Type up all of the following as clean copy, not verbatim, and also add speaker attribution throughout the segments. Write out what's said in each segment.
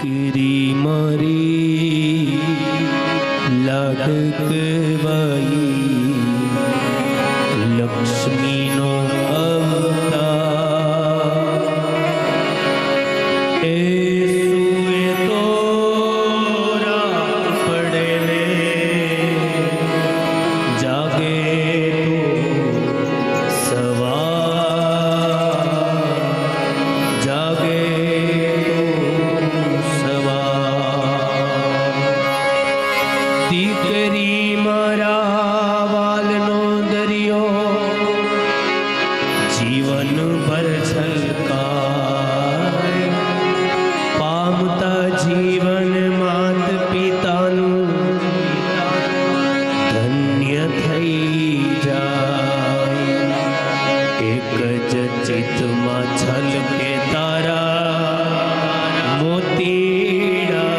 Speaker 1: દીકરી મારી લાડકવાઈ લક્ષ્મીનો અવતાર એ સુએ તો રાત પડે ને જાગે તો સવાર જાગે દીકરી મારા વાલનો દરિયો જીવન ભર છલકાય પામતા જીવન માત પિતાનું ધન્ય થઈ જાય એક જ ચિત્તમાં છલકે તારા મોતીડા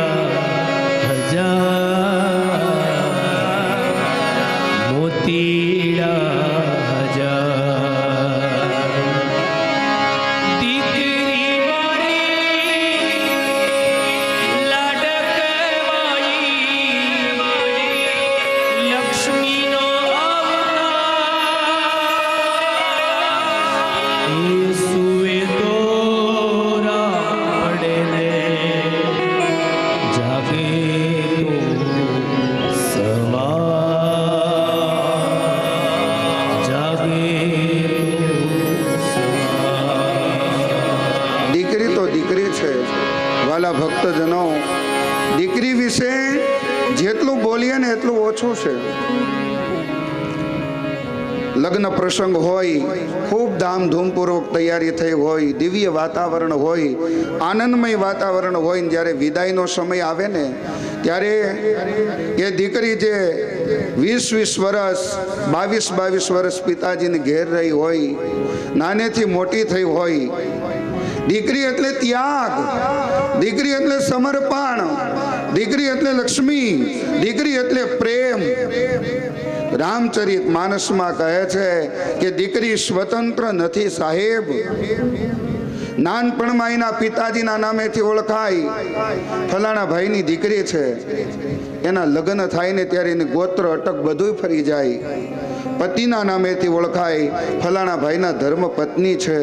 Speaker 2: ભક્તજનો, દીકરી વિશે જેટલું બોલીએ ને એટલું ઓછું છે. લગ્ન પ્રસંગ હોય, ખૂબ ધામધૂમપૂર્વક તૈયારી થઈ હોય, દિવ્ય વાતાવરણ હોય, આનંદમય વાતાવરણ હોય ને જ્યારે વિદાયનો સમય આવે ને ત્યારે એ દીકરી જે 20-20 વર્ષ 22-22 વર્ષ પિતાજીને ઘેર રહી હોય, નાનેથી મોટી થઈ હોય, દીકરી એટલે ત્યાગ, દીકરી એટલે સમર્પણ, દીકરી એટલે લક્ષ્મી, દીકરી એટલે પ્રેમ. રામચરિત માનસમાં કહે છે કે દીકરી સ્વતંત્ર નથી સાહેબ. નાનપણમાં એના પિતાજીના નામેથી ઓળખાય, ફલાણા ભાઈની દીકરી છે. એના લગ્ન થાય ને ત્યારે એની ગોત્ર અટક બધું ફરી જાય. પતિના નામેથી ઓળખાય, ફલાણા ભાઈના ધર્મ પત્ની છે.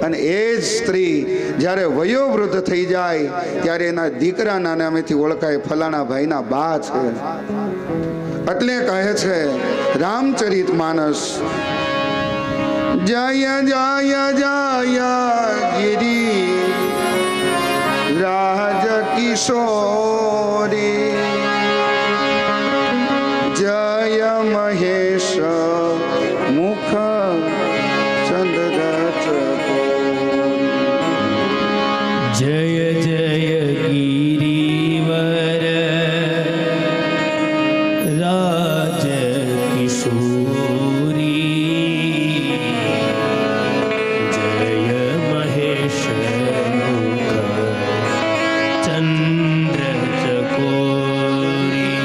Speaker 2: અને એ જ સ્ત્રી જ્યારે વયોવૃદ્ધ થઈ જાય ત્યારે એના દીકરાના નામેથી ઓળખાય, ફલાણા ભાઈના બા છે. એટલે કહે છે રામચરિત માનસ, જય જય જય ગિરી રાજ કિશોરી, જય મહેશ મુખ ચંદ્ર ચકોરી,
Speaker 1: જય જય ગિરિવર રાજ કિશોરી, જય મહેશ મુખ ચંદ્ર ચકોરી,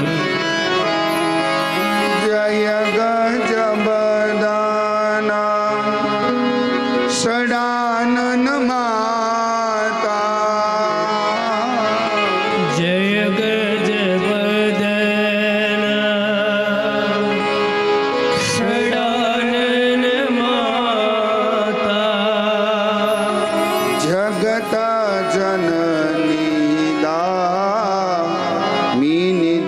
Speaker 2: જય ગજબદાના સડાનન માતા,
Speaker 1: જય ગજબદના ષડાનન માતા,
Speaker 2: જગત જનની દામિની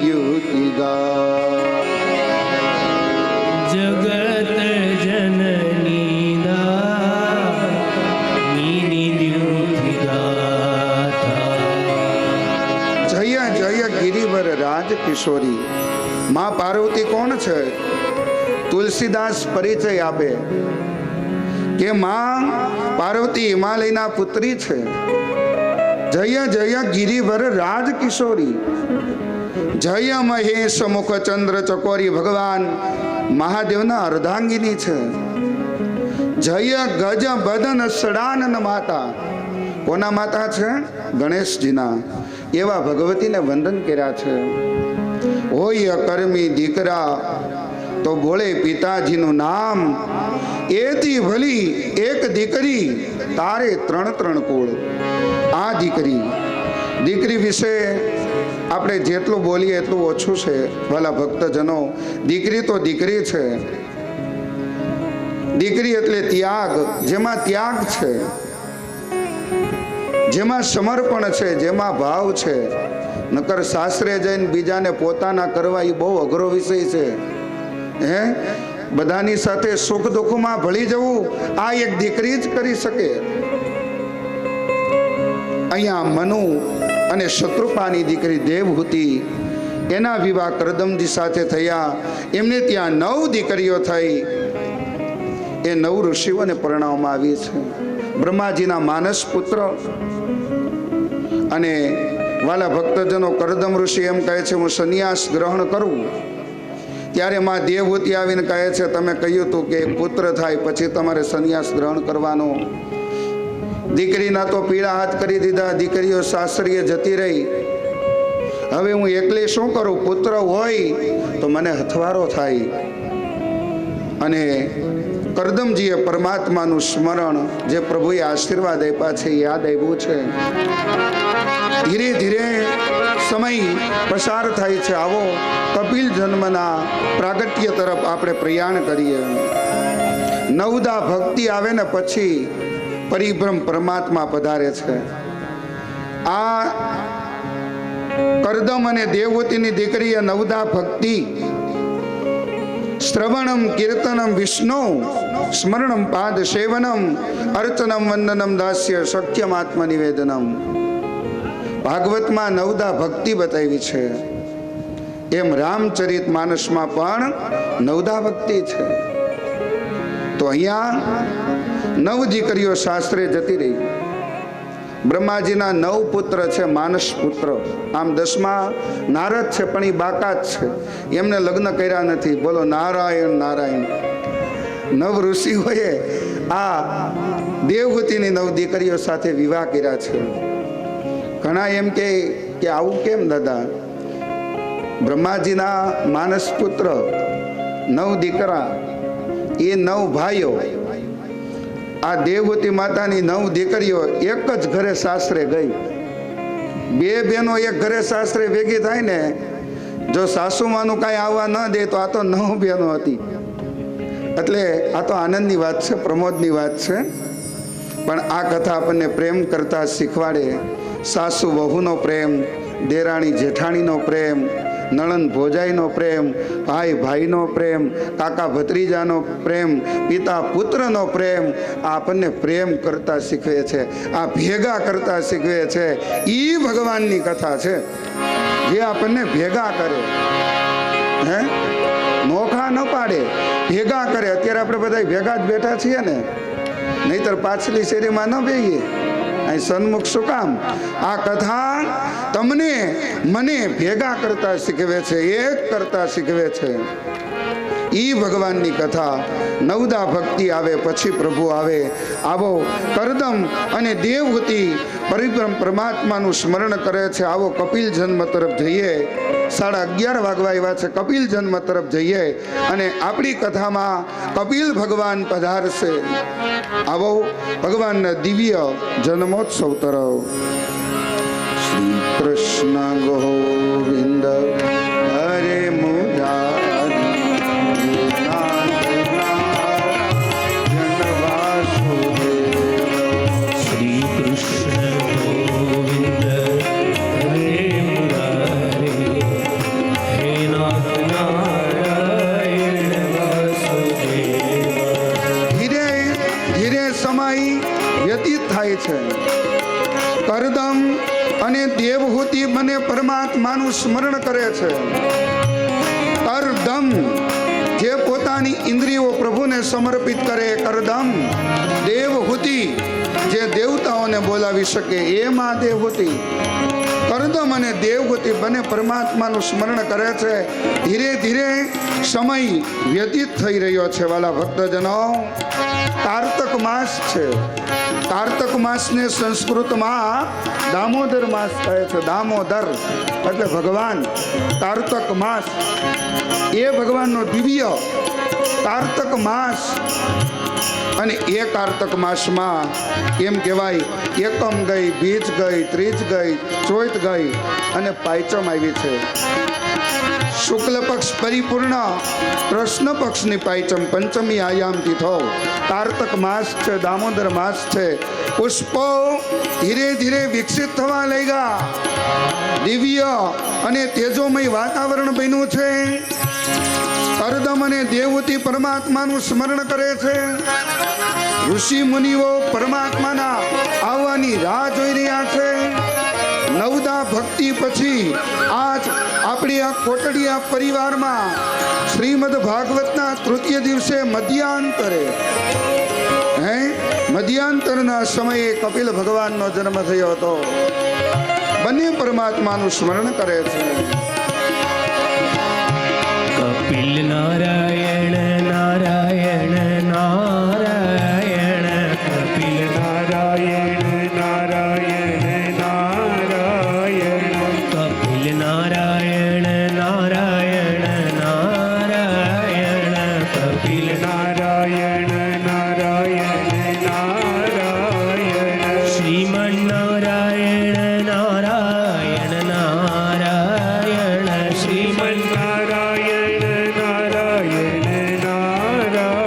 Speaker 2: દ્યુતિગા,
Speaker 1: જગત જનની દામિની દ્યુતિગાથા.
Speaker 2: જય જય ગિરિવર રાજ કિશોરી. માં પાર્વતી કોણ છે? તુલસીદાસ પરિચય આપે કે માં પાર્વતી હિમાલયના પુત્રી છે. જય જય ગિરિવર રાજ કિશોરી, જય મહેશ મુખ ચંદ્ર ચકોરી. ભગવાન મહાદેવના અર્ધાંગિની છે. જય ગજ બદન સડાનન માતા. કોના માતા છે? ગણેશજીના. એવા ભગવતીને વંદન કર્યા છે. હોય અકર્મી દીકરા તો બોલે પિતાજીનું નામ, એથી ભલી એક દીકરી તારે 3 કુળ. આ દીકરી દીકરી વિશે આપણે જેટલું બોલીએ એટલું ઓછું છે વાલા ભક્તજનો. દીકરી તો દીકરી છે. દીકરી એટલે ત્યાગ. જેમાં ત્યાગ છે, જેમાં સમર્પણ છે, જેમાં ભાવ છે. નકર સાસરે જઈને બીજાને પોતાના કરવા એ બહુ અઘરો વિષય છે. હે, બધાની સાથે સુખ દુઃખમાં ભળી જવું આ એક દીકરી જ કરી શકે. અહીંયા મનુ અને શત્રુપાની દીકરી દેવહૂતિ, એના વિવાહ કરદમજી સાથે થયા. એમને ત્યાં 9 દીકરીઓ થઈ. એ 9 ઋષિઓને પરણાવવામાં આવી છે. બ્રહ્માજીના માનસ પુત્ર. અને વાલા ભક્તજનો, કરદમ ઋષિ એમ કહે છે હું સંન્યાસ ગ્રહણ કરું. ત્યારે માં દેવહૂતિ આવીને કહે છે તમે કહ્યું હતું કે પુત્ર થાય પછી તમારે સંન્યાસ ગ્રહણ કરવાનો. દીકરીના તો પીળા હાથ કરી દીધા. દીકરીઓ સાસરીએ જતી રહી. હવે હું એકલી શું કરું? પુત્ર હોય તો મને હથવારો થાય. અને કરદમજીએ પરમાત્માનું સ્મરણ, જે પ્રભુએ આશીર્વાદ આપ્યા છે, યાદ આવ્યું છે. ધીરે ધીરે સમય પસાર થાય છે. આવો કપિલ જન્મના પ્રાગટ્ય તરફ આપણે પ્રયાણ કરીએ. નવદા ભક્તિ આવે ને પછી પરિભ્રમ પરમાત્મા પધારે છે. આ કરદમ અને દેવહૂતિની દીકરીએ નવદા ભક્તિ, શ્રવણમ કીર્તનમ વિષ્ણુ સ્મરણમ પાદ સેવનમ અર્ચનમ વંદનમ દાસ્ય શક્યમ આત્મનિવેદનમ. ભાગવતમાં નવદા ભક્તિ બતાવી છે. એમ રામચરિત માનસમાં પણ નવદા ભક્તિ છે. તો અહીંયા 9 દીકરીઓ શાસ્ત્રે જતી રહી. બ્રહ્માજીના 9 પુત્ર છે, માનસ પુત્ર. આમ 10મા નારદ છે, પણ એ બાકાત છે. એમને લગ્ન કર્યા નથી. બોલો નારાયણ નારાયણ. 9 ઋષિઓએ આ દેવહૂતિની 9 દીકરીઓ સાથે વિવાહ કર્યા છે. ઘણા એમ કે આવું કેમ દાદા? બ્રહ્માજીના માનસ પુત્ર 9 દીકરા, એ 9 ભાઈઓ. આ દેવહૂતિ માતાની 9 દીકરીઓ એક જ ઘરે સાસરે ગઈ. 2 બહેનો એક ઘરે સાસરે ભેગી થાય ને, જો સાસુમાનું કાંઈ આવવા ન દે તો આ તો 9 બહેનો હતી. એટલે આ તો આનંદની વાત છે, પ્રમોદની વાત છે. પણ આ કથા આપણને પ્રેમ કરતા શીખવાડે. સાસુ વહુનો પ્રેમ, દેરાણી જેઠાણીનો પ્રેમ, નણંદ ભોજાઈનો પ્રેમ, ભાઈ ભાઈનો પ્રેમ, કાકા ભત્રીજાનો પ્રેમ, પિતા પુત્રનો પ્રેમ. આ આપણને પ્રેમ કરતા શીખવે છે, આ ભેગા કરતા શીખવે છે. ઈ ભગવાનની કથા છે જે આપણને ભેગા કરે. હે, નોખા ન પાડે, ભેગા કરે. અત્યારે આપણે બધા ભેગા જ બેઠા છીએ ને, નહીતર પાછલી શેરીમાં ન બેહીએ. અહીં સન્મુખ શું કામ? આ કથા તમને મને ભેગા કરતા શીખવે છે, એક કરતા શીખવે છે. ઈ ભગવાનની કથા. નવદા ભક્તિ આવે પછી પ્રભુ આવે. આવો કરદમ અને દેવહૂતિ પરિભ્રમ પરમાત્માનું સ્મરણ કરે છે. આવો કપિલ જન્મ તરફ જઈએ. 11:30 વાગવા આવ્યા છે. કપિલ જન્મ તરફ જઈએ અને આપણી કથામાં કપિલ ભગવાન પધારશે. આવો ભગવાનના દિવ્ય જન્મોત્સવ તરફ. શ્રી કૃષ્ણ ગોવિંદ હરે મુરારી
Speaker 1: શ્રી કૃષ્ણ ગોવિંદ હરે મુરારી હે નાથ નારાયણ વાસુદેવ.
Speaker 2: ધીરે ધીરે સમય વ્યતીત થાય છે. કરદમ અને દેવહૂતિ મને પરમાત્માનું સ્મરણ કરે છે. કરદમ જે પોતાની ઇન્દ્રિયો પ્રભુને સમર્પિત કરે, કરદમ. દેવહૂતિ જે દેવતાઓને બોલાવી શકે, એ માં દેવહૂતિ. કરદમ અને દેવહૂતિ બંને પરમાત્માનું સ્મરણ કરે છે. ધીરે ધીરે સમય વ્યતીત થઈ રહ્યો છે. વાલા ભક્તજનો, કારતક માસ છે. કારતક માસને સંસ્કૃતમાં દામોદર માસ કહે છે. દામોદર એટલે ભગવાન. કારતક માસ એ ભગવાનનો દિવ્ય કારતક માસ, અને એ કારતક માસમાં એમ કહેવાય એકમ ગઈ, બીજ ગઈ, ત્રીજ ગઈ, ચોથ ગઈ અને પાંચમ આવી છે. શુક્લ પક્ષ પરિપૂર્ણ, કૃષ્ણ પક્ષની પાંચમ પંચમી આયામથી થયો. કારતક માસ છે, દામોદર માસ છે. પુષ્પો ધીરે ધીરે વિકસિત થવા લાગ્યા. દિવ્ય અને તેજોમય વાતાવરણ બન્યું છે. કરદમ અને દેવહૂતિ પરમાત્માનું સ્મરણ કરે છે. ઋષિ મુનિઓ પરમાત્માના આવવાની રાહ જોઈ રહ્યા છે. નવદા ભક્તિ પછી આજ આપણી આ કોટડિયા પરિવારમાં શ્રીમદ ભાગવતના તૃતીય દિવસે મધ્યાંતરના સમયે કપિલ ભગવાનનો જન્મ થયો હતો. બંને પરમાત્માનું સ્મરણ કરે છે.
Speaker 1: કપિલ નારાયણ નારાયણ નારાયણ, કપિલ નારાયણ નારાયણ નારાયણ, કપિલ નારાયણ નારાયણ નારાયણ, કપિલ નારાયણ નારાયણ નારાયણ, શ્રીમન નારાયણ નારાયણ નારાયણ, શ્રીમન નારાયણ નારાયણ નારાયણ,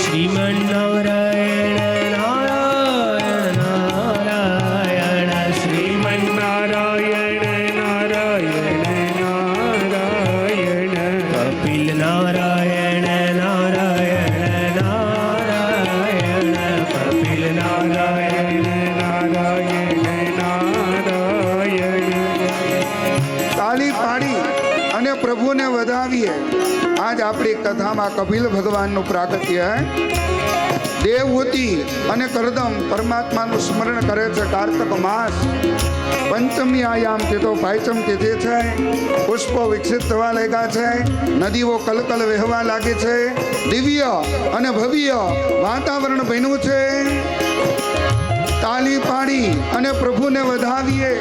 Speaker 1: શ્રીમન નારાયણ નારાયણ નારાયણ, શ્રીમન નારાયણ નારાયણ નારાયણ, કપિલ નારાયણ નારાયણ નારાયણ, કપિલ નારાયણ નારાયણ નારાયણ.
Speaker 2: તાળી પાડી અને પ્રભુને વધાવીએ. આજ આપણી કથામાં કપિલ ભગવાનનું પ્રાગટ્ય. દેવહૂતિ અને કરદમ પરમાત્માનું સ્મરણ કરે છે. કારતક માસ પંચમી આયામથી તો પાંચમ તિથિ છે. પુષ્પો વિકસિત થવા લાગ્યા છે. નદીઓ કલકલ વહેવા લાગી છે. દિવ્ય અને ભવ્ય વાતાવરણ બન્યું છે. તાલી પાડી અને પ્રભુને વધાવીએ.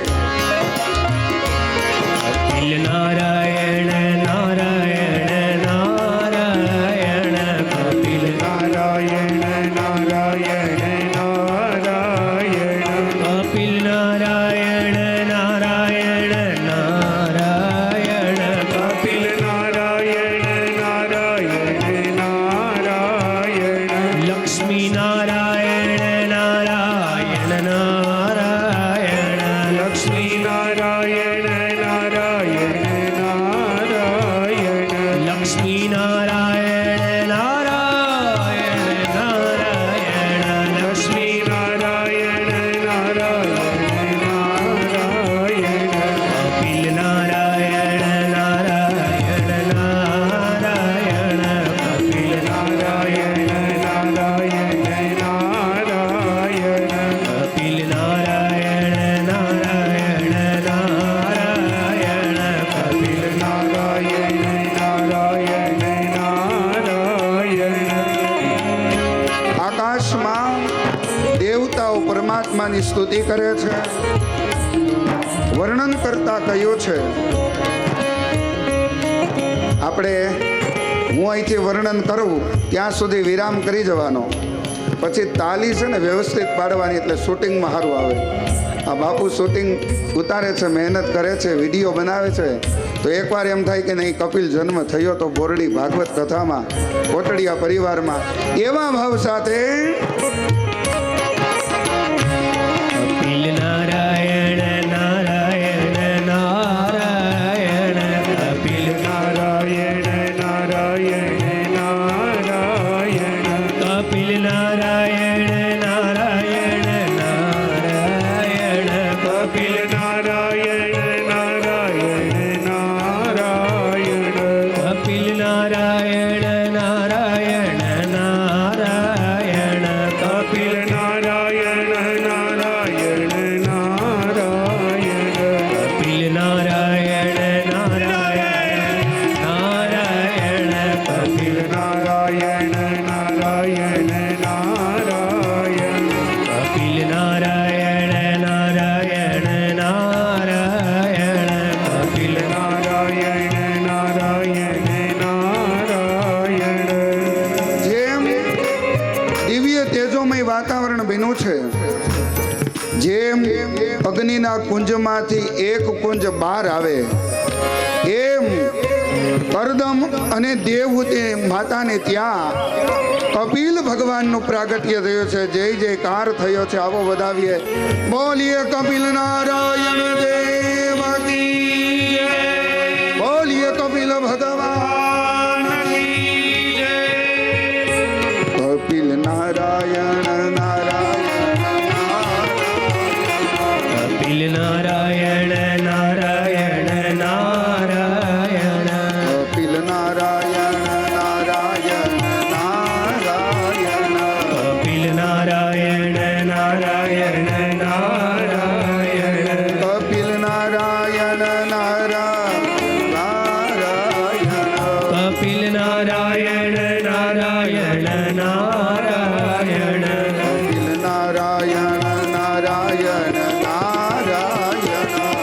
Speaker 1: કપિલ નારાયણ નારાયણ નારાયણ, કપિલ નારાયણ નારાયણ નારાયણ, કપિલ નારાયણ નારાયણ નારાયણ, કપિલ નારાયણ નારાયણ નારાયણ, લક્ષ્મી નારાયણ નારાયણ નારાયણ, લક્ષ્મી નારાયણ નારાયણ નારાયણ, લક્ષ્મી નારાયણ નારાયણ નારાયણ, લક્ષ્મી નારાયણ નારાયણ નારાયણ, કપિલ નારાયણ નારાયણ નારાયણ, કપિલ નારાયણ નારાયણ નારાયણ, કપિલ નારાયણ નારાયણ નારાયણ, કપિલ નારાયણ નારાયણ નારાયણ.
Speaker 2: આકાશમાં દેવતાઓ પરમાત્માની સ્તુતિ કરે છે. વર્ણન કરતા કહ્યું છે. આપણે હું અહીંથી વર્ણન કરું ત્યાં સુધી વિરામ કરી જવાનો. પછી તાલી છે ને વ્યવસ્થિત પાડવાની, એટલે શૂટિંગમાં સારું આવે. આ બાપુ શૂટિંગ ઉતારે છે, મહેનત કરે છે, વિડીયો બનાવે છે. તો એકવાર એમ થાય કે નહીં, કપિલ જન્મ થયો તો બોરડી ભાગવત કથામાં કોટડિયા પરિવારમાં એવા ભાવ સાથે
Speaker 1: કપિલ નારાયણ નારાયણ નારાયણ, કપિલ નારાયણ નારાયણ નારાયણ, કપિલ નારાયણ નારાયણ નારાયણ, કપિલ નારાયણ નારાયણ નારાયણ, કપિલ નારાયણ નારાયણ નારાયણ, કપિલ નારાયણ નારાયણ નારાયણ, કપિલ નારાયણ નારાયણ નારાયણ, કપિલ નારાયણ નારાયણ નારાયણ, કપિલ નારાયણ નારાયણ નારાયણ.
Speaker 2: મોતીના કુંજમાંથી એક કુંજ બહાર આવે એમ કરદમ અને દેવહૂતિ માતાને ત્યાં કપિલ ભગવાનનું પ્રાગટ્ય થયું છે. જય જયકાર થયો છે. આવો વધાવીએ. બોલીએ કપિલ નારાયણ દેવ કી જય. બોલીએ કપિલ ભગવાન કી જય. કપિલ નારાયણ
Speaker 1: કપિલ નારાયણ નારાયણ નારાયણ
Speaker 2: કપિલ નારાયણ નારાયણ નારાયણ
Speaker 1: કપિલ નારાયણ નારાયણ નારાયણ
Speaker 2: કપિલ નારાયણ નારાયણ
Speaker 1: કપિલ નારાયણ નારાયણ નારાયણ
Speaker 2: કપિલ નારાયણ નારાયણ નારાયણ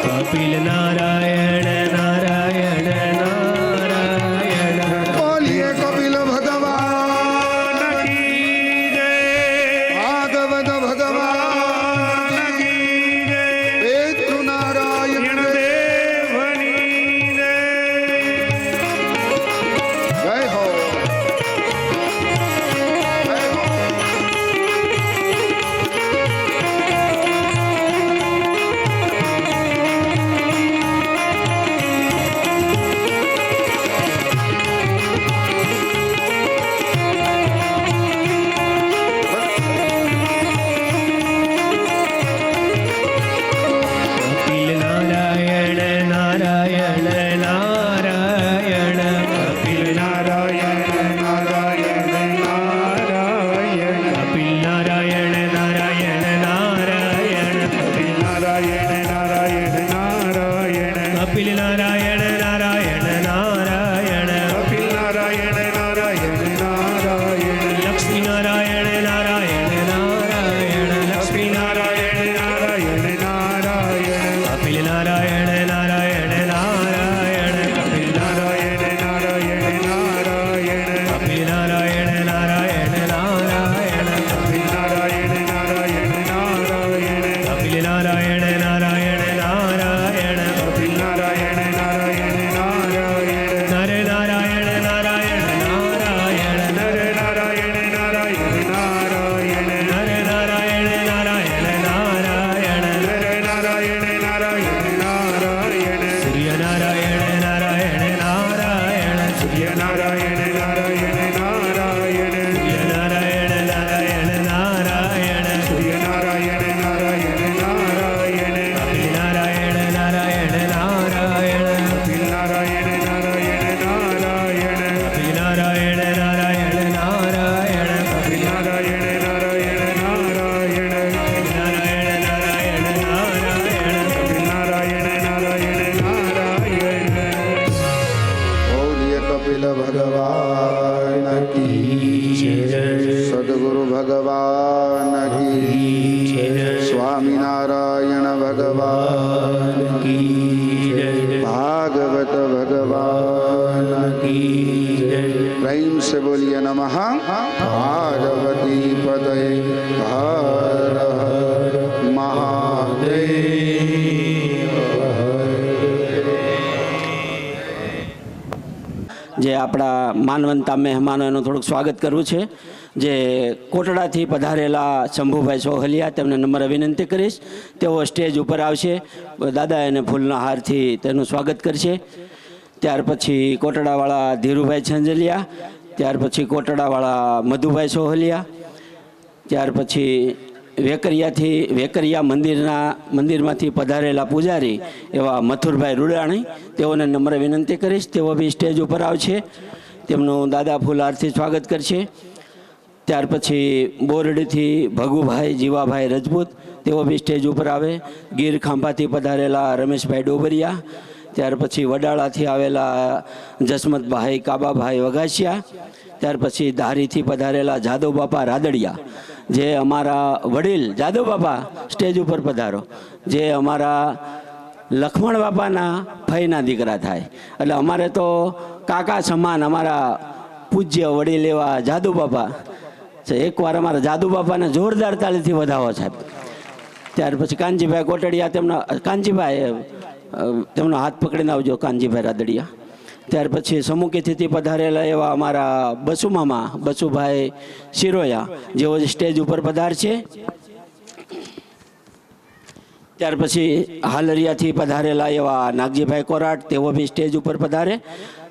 Speaker 1: કપિલ નારાયણ નારાયણ નારાયણ
Speaker 2: બોલીએ કપિલ ભગવાન
Speaker 1: કી જય.
Speaker 2: ભાગવત ભગવાન
Speaker 1: કી જય.
Speaker 2: પેતૃ નારાયણ
Speaker 1: દેવની જય.
Speaker 2: જય હો.
Speaker 1: કપિલ નારાયણ નારાયણ નારાયણ કપિલ નારાયણ નારાયણ નારાયણ કપિલ નારાયણ નારાયણ નારાયણ કપિલ નારાયણ નારાયણ નારાયણ કપિલ નારાયણ નારાયણ નારાયણ કપિલ નારાયણ નારાયણ નારાયણ લક્ષ્મી નારાયણ નારાયણ નારાયણ લક્ષ્મી નારાયણ નારાયણ નારાયણ કપિલ નારાયણ નારાયણ નારાયણ કપિલ નારાયણ નારાયણ નારાયણ કપિલ નારાયણ નારાયણ નારાયણ કપિલ નારાયણ નારાયણ નારાયણ કપિલ નારાયણ નારાયણ નારાયણ કપિલ નારાયણ નારાયણ નારાયણ નર નારાયણ નારાયણ નારાયણ નર નારાયણ નારાયણ નારાયણ નર નારાયણ નારાયણ નારાયણ નર નારાયણ નારાયણ નારાયણ સૂર્ય નારાયણ નારાયણ નારાયણ સૂર્ય નારાયણ નારાયણ નારાયણ સૂર્ય નારાયણ નારાયણ નારાયણ સૂર્ય નારાયણ નારાયણ નારાયણ કપિલ નારાયણ નારાયણ નારાયણ કપિલ નારાયણ નારાયણ નારાયણ કપિલ નારાયણ નારાયણ નારાયણ કપિલ નારાયણ નારાયણ નારાયણ કપિલ નારાયણ નારાયણ નારાયણ કપિલ નારાયણ નારાયણ નારાયણ
Speaker 2: બોલીએ કપિલ ભગવાન કી જય. સદગુરુ ભગવાન કી જય. સ્વામિનારાયણ ભગવાન કી જય. ભાગવત ભગવાન કી જય. પ્રેમ से बोलिए नमः पार्वती पतये हर हर महादेव.
Speaker 3: જે આપણા માનવંતા મહેમાનો એનું થોડુંક સ્વાગત કરવું છે. જે કોટડાથી પધારેલા શંભુભાઈ સોહલિયા તેમને નમ્ર વિનંતી કરીશ તેઓ સ્ટેજ ઉપર આવશે. દાદા એને ફૂલના હારથી તેનું સ્વાગત કરશે. ત્યાર પછી કોટડાવાળા ધીરુભાઈ છંજલિયા, ત્યાર પછી કોટડાવાળા મધુભાઈ સોહલિયા, ત્યાર પછી વેકરિયા મંદિરમાંથી પધારેલા પૂજારી એવા મથુરભાઈ રૂડાણી, તેઓને નમ્ર વિનંતી કરીશ તેઓ બી સ્ટેજ ઉપર આવશે. તેમનું દાદા ફૂલહારથી સ્વાગત કરશે. ત્યાર પછી બોરડીથી ભગુભાઈ જીવાભાઈ રજપૂત, તેઓ બી સ્ટેજ ઉપર આવે. ગીર ખાંભાથી પધારેલા રમેશભાઈ ડોબરિયા, ત્યાર પછી વડાળાથી આવેલા જસમતભાઈ કાબાભાઈ વઘાસિયા, ત્યાર પછી ધારીથી પધારેલા જાદવ બાપા રાદડિયા, જે અમારા વડીલ જાદવ બાપા સ્ટેજ ઉપર પધારો, જે અમારા લખમણ બાપાના ફઈના દીકરા થાય, એટલે અમારે તો કાકા સમાન અમારા પૂજ્ય વડીલ એવા જાદુ બાપા છે. એકવાર અમારા જાદુ બાપાને જોરદાર તાળીથી વધાવો સાહેબ. ત્યાર પછી કાનજીભાઈ કોટડિયા તેમનો હાથ પકડીને આવજો, કાનજીભાઈ રાદડિયા. ત્યાર પછી સમુખીથી પધારેલા એવા અમારા બસુમામા બસુભાઈ શિરોયા, જેઓ સ્ટેજ ઉપર પધારશે. ત્યાર પછી હાલરિયાથી પધારેલા એવા નાગજીભાઈ કોરાટ, તેઓ બી સ્ટેજ ઉપર પધારે.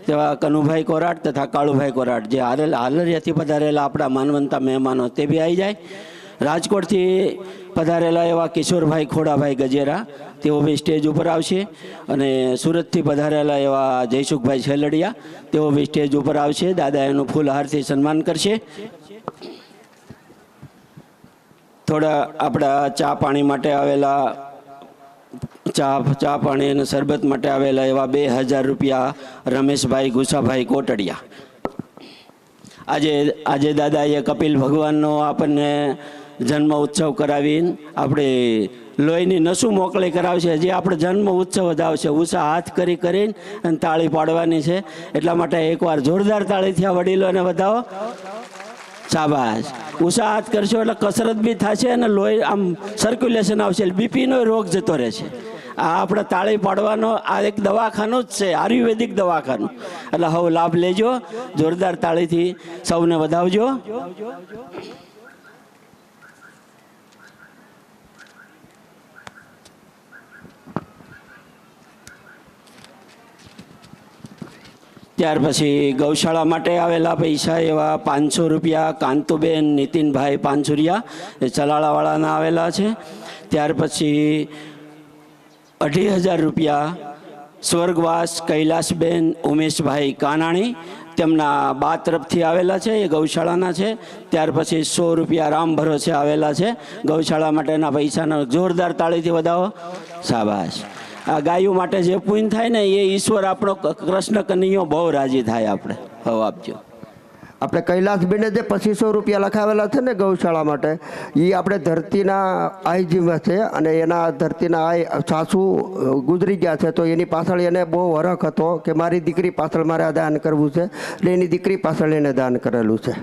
Speaker 3: તેવા કનુભાઈ કોરાટ તથા કાળુભાઈ કોરાટ, જે હાલરિયાથી પધારેલા આપણા માનવંતા મહેમાનો, તે બી આવી જાય. રાજકોટથી પધારેલા એવા કિશોરભાઈ ખોડાભાઈ ગજેરા, તેઓ બી સ્ટેજ ઉપર આવશે. અને સુરતથી પધારેલા એવા જયસુખભાઈ છેલડિયા, તેઓ બી સ્ટેજ ઉપર આવશે. દાદા એનું ફૂલહારથી સન્માન કરશે. થોડા આપણા ચા પાણી માટે આવેલા ચા પાણી અને શરબત માટે આવેલા એવા 2000 રૂપિયા રમેશભાઈ ગુસાભાઈ કોટડિયા. આજે દાદાએ કપિલ ભગવાનનો આપણને જન્મ ઉત્સવ કરાવીને આપણે લોહીની નસું મોકળી કરાવશે. હજી આપણે જન્મ ઉત્સવ વધાવશે. ઉષા હાથ કરીને અને તાળી પાડવાની છે. એટલા માટે એકવાર જોરદાર તાળીથી આ વડીલોને વધાવો. શાબાશ. ઉષા હાથ કરશો એટલે કસરત બી થશે અને લોહી આમ સર્ક્યુલેશન આવશે, બીપીનો રોગ જતો રહેશે. આ આપણે તાળી પાડવાનો આ એક દવાખાનું જ છે, આયુર્વેદિક દવાખાનું. એટલે હવે લાભ લેજો. જોરદાર તાળીથી સૌને વધાવજો. ત્યાર પછી ગૌશાળા માટે આવેલા પૈસા એવા 500 રૂપિયા કાંતુબેન નીતિનભાઈ પાનસુરિયા, એ ચલાળાવાળાના આવેલા છે. ત્યાર પછી 2,500 રૂપિયા સ્વર્ગવાસ કૈલાસબેન ઉમેશભાઈ કાનાણી, તેમના બા તરફથી આવેલા છે, એ ગૌશાળાના છે. ત્યાર પછી 100 રૂપિયા રામ ભરોસે આવેલા છે. ગૌશાળા માટેના પૈસાનો જોરદાર તાળીથી વધાવો. શાબાશ. આ ગાયો માટે જે પુણ્ય થાય ને એ ઈશ્વર આપણો કૃષ્ણ કનૈયો બહુ રાજી થાય. આપણે હવે આપજો.
Speaker 4: આપણે કૈલાસબેને જે 2500 રૂપિયા લખાવેલા છે ને ગૌશાળા માટે, એ આપણે ધરતીના આઈજીમાં છે. અને એના ધરતીના આઈ સાસુ ગુજરી ગયા છે, તો એની પાછળ એને બહુ હરખ હતો કે મારી દીકરી પાછળ મારે આ દાન કરવું છે. એટલે એની દીકરી પાછળ એને દાન કરેલું છે.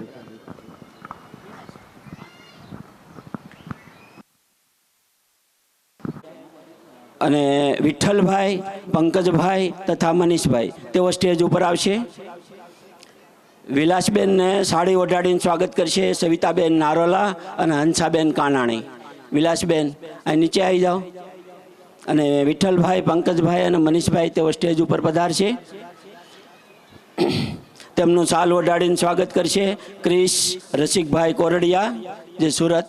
Speaker 3: અને વિઠ્ઠલભાઈ, પંકજભાઈ તથા મનીષભાઈ, તેઓ સ્ટેજ ઉપર આવશે. વિલાસબેનને સાડી ઓઢાડીને સ્વાગત કરશે સવિતાબેન નારોલા અને હંસાબેન કાનાણી. વિલાસબેન અહીં નીચે આવી જાઓ. અને વિઠ્ઠલભાઈ, પંકજભાઈ અને મનીષભાઈ, તેઓ સ્ટેજ ઉપર પધારશે. તેમનું સાલ ઓઢાડીને સ્વાગત કરશે ક્રિશ રસિકભાઈ કોરડિયા, જે સુરત.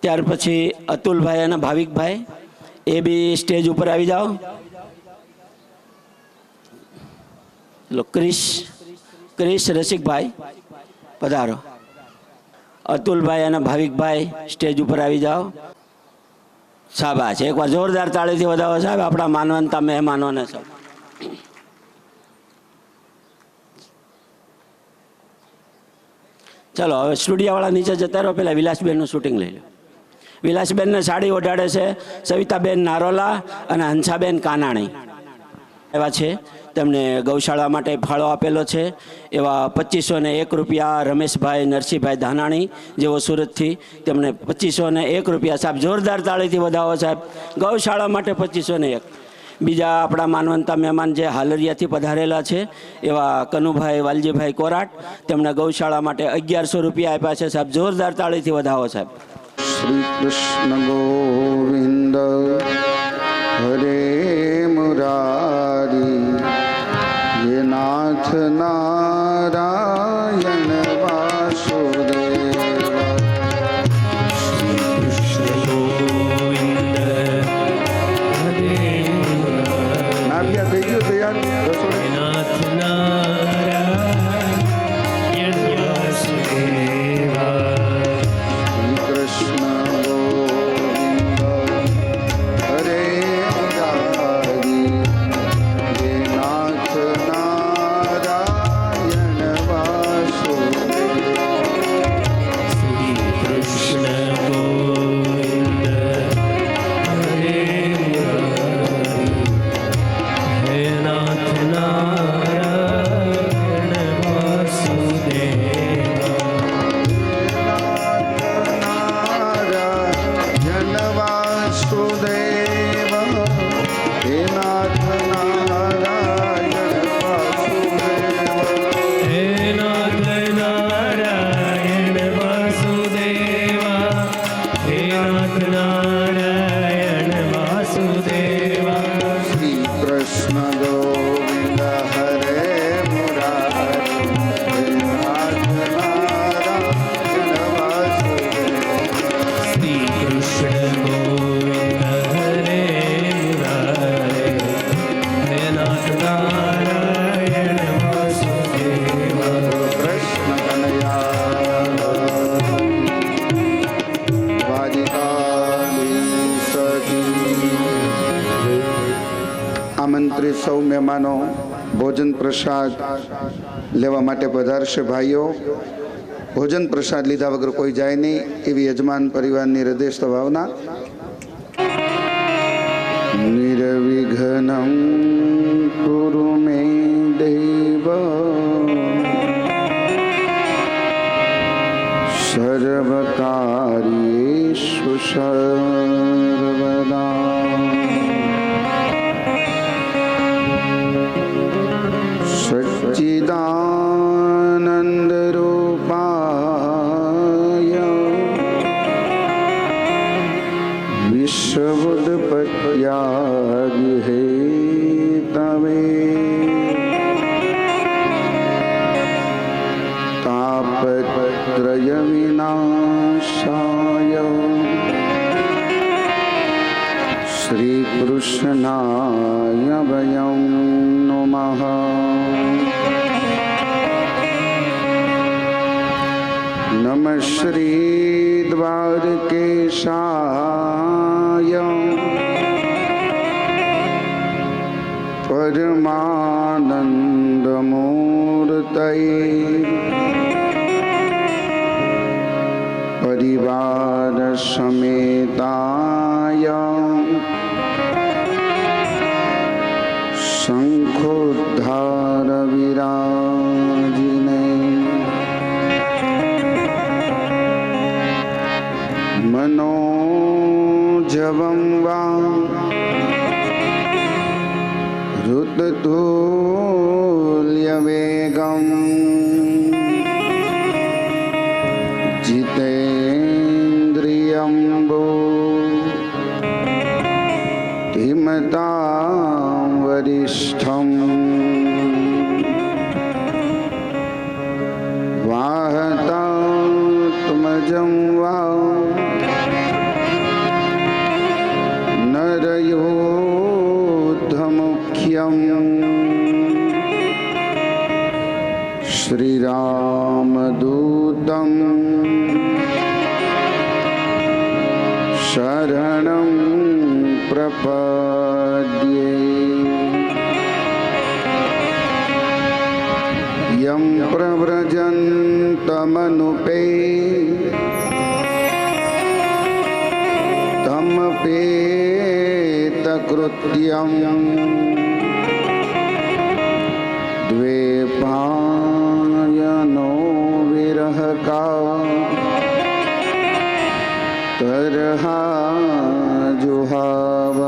Speaker 3: ત્યાર પછી અતુલભાઈ અને ભાવિકભાઈ, એ બી સ્ટેજ ઉપર આવી જાઓ. ક્રિશ રસિકભાઈ પધારો. અતુલભાઈ અને ભાવિકભાઈ સ્ટેજ ઉપર આવી જાઓ. શાબાશ. એકવાર જોરદાર તાળીથી વધાવો સાહેબ આપણા માનવંતા મહેમાનોને. સૌ ચલો હવે સ્ટુડિયોવાળા નીચે જતા રહો. પહેલાં વિલાસબેનનું શૂટિંગ લઈ લો. વિલાસબેનને સાડી ઓઢાડે છે સવિતાબેન નારોલા અને હંસાબેન કાનાણી એવા છે. તેમને ગૌશાળા માટે ફાળો આપેલો છે. એવા 2501 રૂપિયા રમેશભાઈ નરસિંહભાઈ ધાનાણી, જેઓ સુરતથી, તેમને 2501 રૂપિયા. સાહેબ જોરદાર તાળીથી વધાવો સાહેબ. ગૌશાળા માટે 2501. બીજા આપણા માનવંતા મહેમાન જે હાલરિયાથી પધારેલા છે એવા કનુભાઈ વાલજીભાઈ કોરાટ, તેમણે ગૌશાળા માટે 1100 રૂપિયા આપ્યા છે. સાહેબ જોરદાર તાળીથી વધાવો સાહેબ.
Speaker 2: શ્રી કૃષ્ણ ગોવિંદ હરે મુરારી હે નાથ નારાયણ વાસુદેવ. નાભ્યા થઈ ગયું તૈયાર રસોડે.
Speaker 1: નાથ નારાયણ વાસુદેવા.
Speaker 2: શ્રી કૃષ્ણ ગોવિંદ આમંત્રિત સૌ મહેમાનો ભોજન પ્રસાદ લેવા માટે પધારશે. ભાઈઓ, ભોજન પ્રસાદ લીધા વગર કોઈ જાય નહીં એવી યજમાન પરિવારની હૃદયસ્થ ભાવના. નિર્વિઘ્નં કુરુ મે દેવ સર્વકાર્યેષુ સર્વદા. સચ્ચિદાનંદ રૂપાય વિશ્વોત્પત્યાદિ હેતવે તાપત્રય વિનાશાય શ્રી કૃષ્ણાય વયં નમઃ. નમઃ શ્રી દ્વારકેશાય પરમાનંદ મૂર્તયે પરિવાર સમેતાય શંખોદ્ધાર વિરાજિને મનોજવં વા ऋतुल्य वेगं जितेन्द्रियं बुद्धिमतां वरिष्ठं वाहतात्मजं वा नरयोद्धमुख्यं श्रीरामदूतं शरणं प्रपद्ये. यं प्रव्रजन्तमनुपे तमपेतकृत्यं द्वैपायनो विरहका तरहा जुहाव.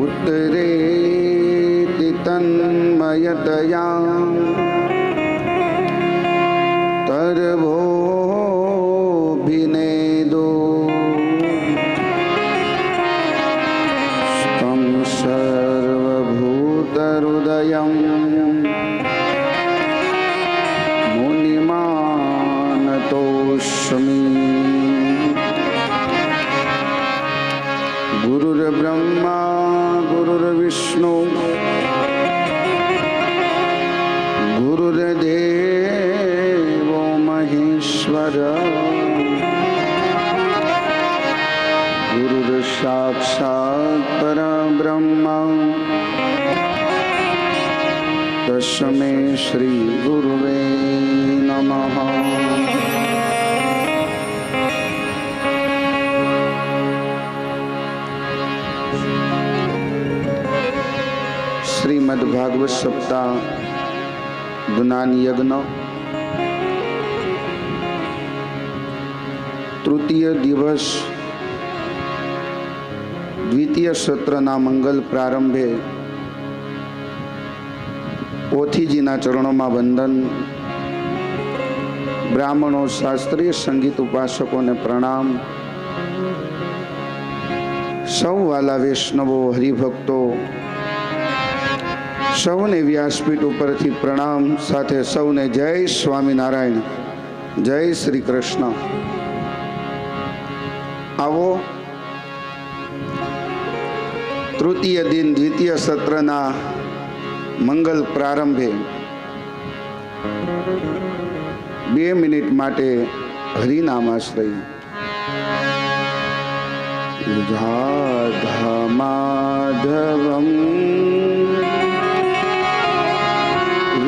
Speaker 2: उत्तरेति तन्मयतया तरवोऽभिनेदो स्तं सर्वभूतहृदयं मुनिमानतोऽस्मि. गुरुर्ब्रह्मा गुरुर्विष्णु गुरुर्देवो महेश्वर गुरुर्साक्षात् परब्रह्म तस्मै श्री गुरुवे नमः. श्रीमद्भागवत सप्ताह જ્ઞાન યજ્ઞ તૃતીય દિવસ દ્વિતીય સત્રના મંગલ પ્રારંભે પોથીજીના ચરણોમાં વંદન. બ્રાહ્મણો, શાસ્ત્રીય સંગીત ઉપાસકોને પ્રણામ. સૌ વાલા વૈષ્ણવો, હરિભક્તો, સૌને વ્યાસપીઠ ઉપરથી પ્રણામ. સાથે સૌને જય સ્વામિનારાયણ, જય શ્રી કૃષ્ણ. આવો તૃતીય દિન દ્વિતીય સત્રના મંગલ પ્રારંભે 2 મિનિટ માટે હરિનામાશ્રય राधा माधवम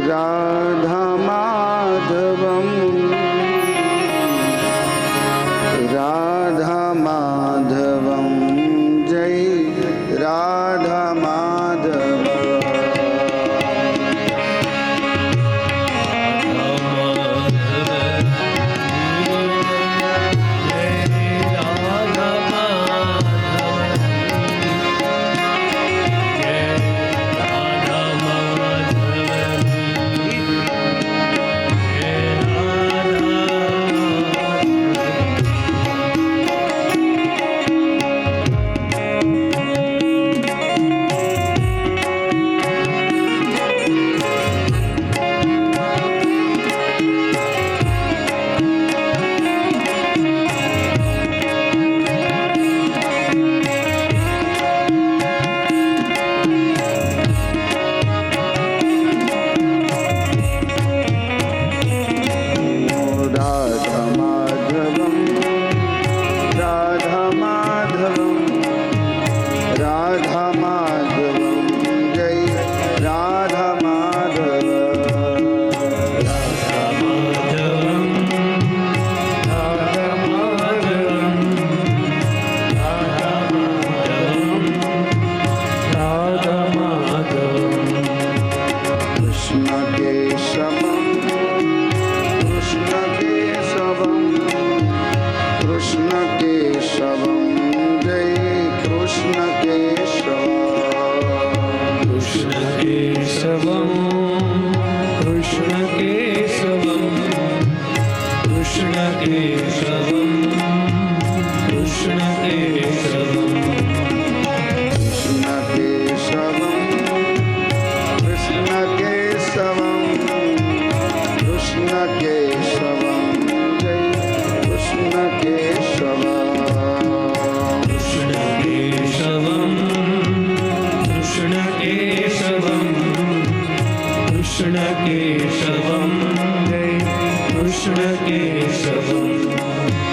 Speaker 2: राधा माधवम राधा माधवम जय राधा माधव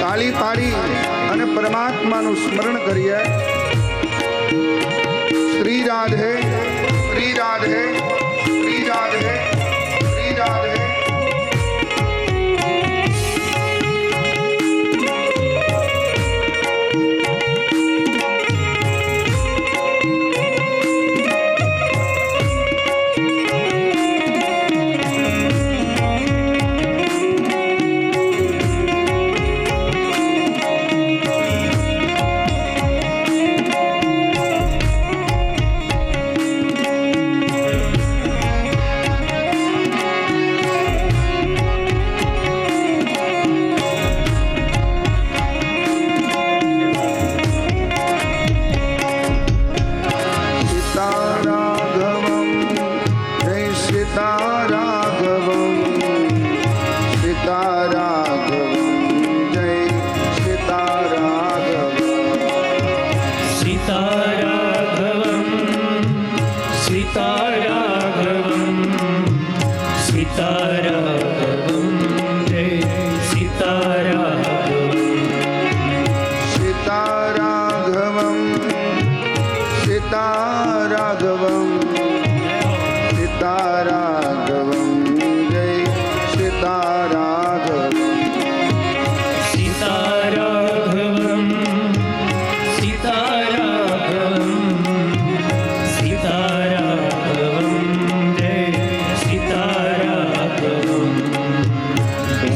Speaker 2: તાળી પાડી અને પરમાત્માનું સ્મરણ કરીએ. શ્રી રાધે શ્રી રાધે શ્રી રાધે શ્રી રાધે.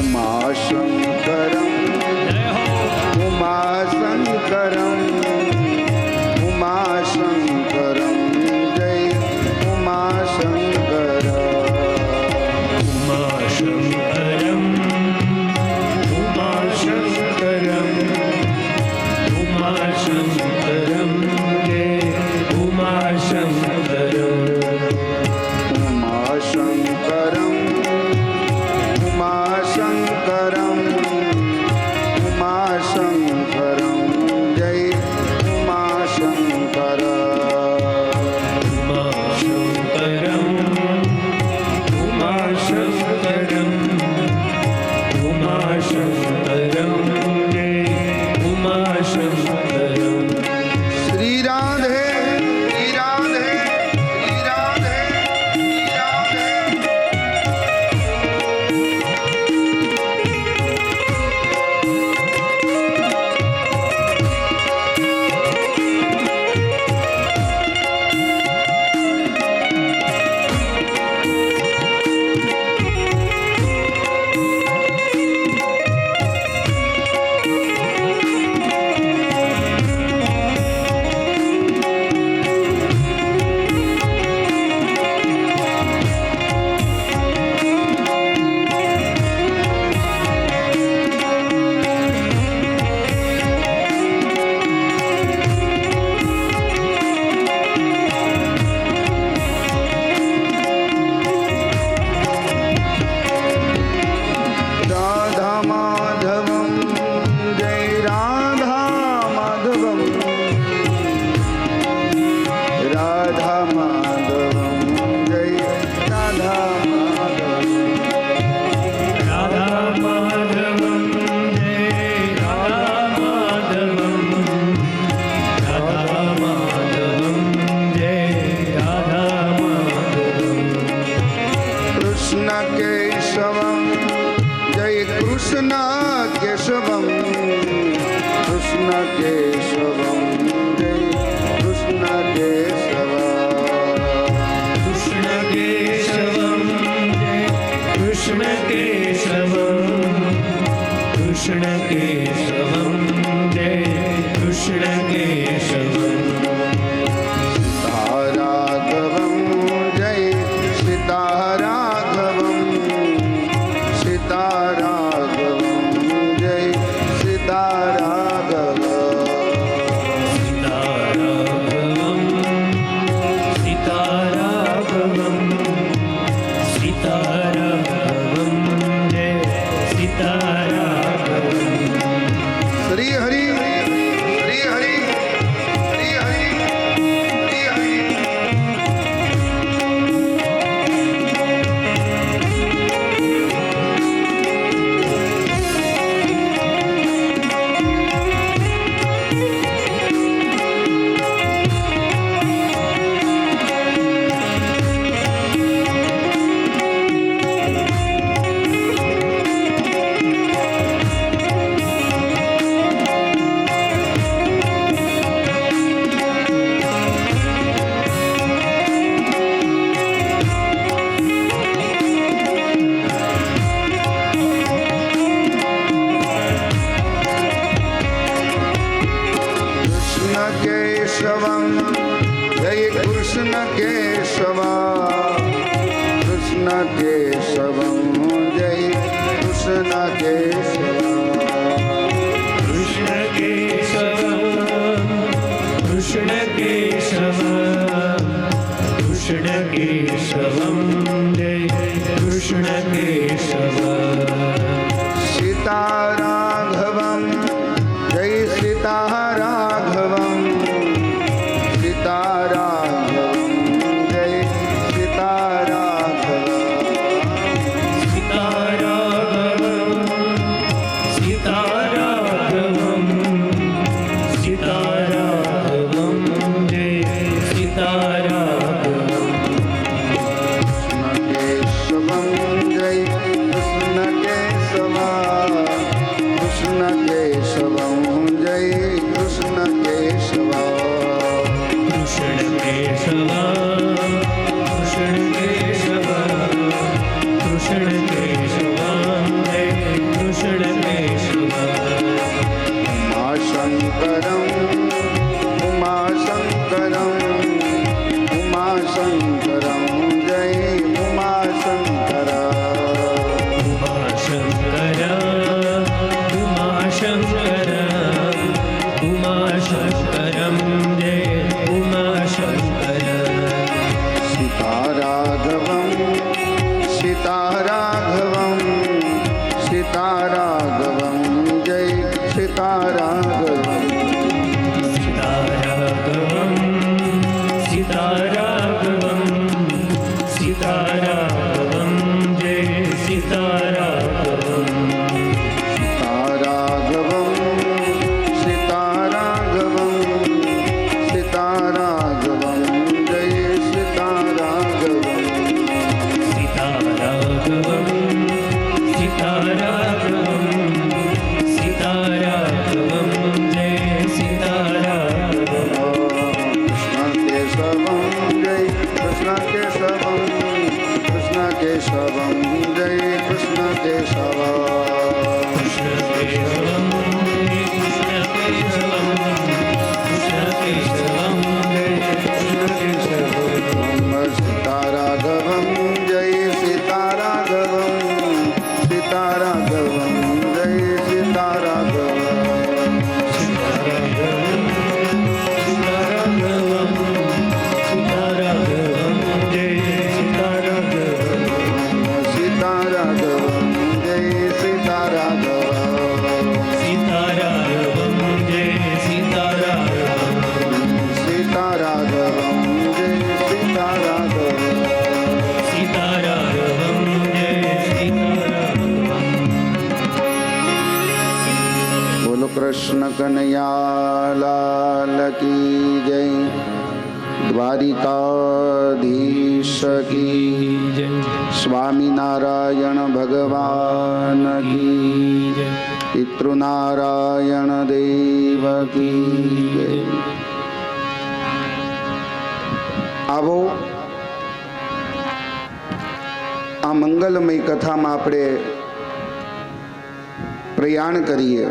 Speaker 1: ઉમાશંકરમ
Speaker 2: कृष्ण केशवम जय कृष्ण केशव
Speaker 1: कृष्ण केशवम जय कृष्ण केशवम कृष्ण केशवम जय कृष्ण केशवम
Speaker 2: राघवम जय सीता राघवम सीता राघवम जय सीता राघव
Speaker 1: सीताराघवं सीताराघवं जय सीताराघवं
Speaker 2: श्री हरि श्री हरि श्री हरि श्री हरि कृष्ण केशवम जय कृष्ण केशव
Speaker 1: कृष्ण केशवं कृष्ण केशवं कृष्ण केशवं जय कृष्ण केशवं
Speaker 2: सीता राघवम जय सीता राघवम सीता राघवम जय सीता राघव
Speaker 1: सीताराघवं सीताराघवं जय सीताराघवं
Speaker 2: केशवम जय कृष्ण केशव कृष्ण केशवम जय कृष्ण केशव
Speaker 1: कृष्ण केशवा कृष्ण केशवा कृष्ण केशवा जय कृष्ण केशवा
Speaker 2: उमाशंकरम उमाशंकरम उमाशंकरम जय उमाशंकर
Speaker 1: उमाशंकर उमाशंकर उमाशंकरं जय उमाशंकर
Speaker 2: सीताराघवम सीताराघवम सीताराघवम जय सीताराघवम
Speaker 1: सीताराघवं सीताराघवं सीताराघवं जय सीताराघवं
Speaker 2: सीताराघवम सीताराघवम सीताराघवम जय सीताराघवम
Speaker 1: सीताराघवं सीताराघवं सीताराघवं जय सीताराघवं
Speaker 2: कृष्ण केशवम कृष्ण केशवम जय कृष्ण केशव
Speaker 1: कृष्ण केशवं कृष्ण केशवं कृष्ण केशवं जय कृष्ण केशवं
Speaker 2: सीताराघवम जय सीताराघवम सीताराघवम जय सीताराघवम सीताराघवम जय सीताराघवम
Speaker 1: सीताराघवं जय सीताराघवं
Speaker 2: सीताराघवम जय सीताराघवम
Speaker 1: सीताराघवं जय सीताराघवं
Speaker 2: बोलो कृष्ण कन्हैया लाल की जय द्वारिकाधीश की
Speaker 1: जय
Speaker 2: स्वामी नारायण भगवान की पितृनारायण देव
Speaker 3: કી જય.
Speaker 2: આવો આ મંગલમય કથામાં આપણે પ્રયાણ કરીએ.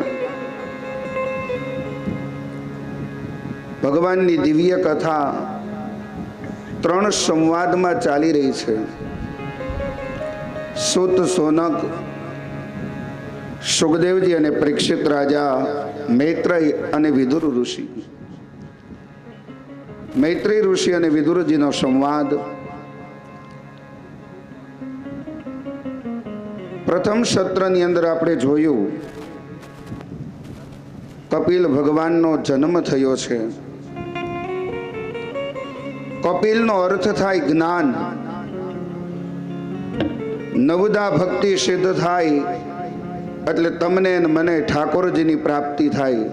Speaker 2: ભગવાનની દિવ્ય કથા 3 સંવાદમાં ચાલી રહી છે. સૂત સોનક, સુખદેવજી અને પરીક્ષિત રાજા, મૈત્રેય અને વિદુર ઋષિ. મૈત્રેય ઋષિ અને વિદુરજીનો સંવાદ. પ્રથમ સત્રની અંદર આપણે જોયું કપિલ ભગવાનનો જન્મ થયો છે. કપિલનો અર્થ થાય જ્ઞાન. નવદા ભક્તિ સિદ્ધ થાય એટલે તમને ને મને ઠાકોરજીની પ્રાપ્તિ થાય.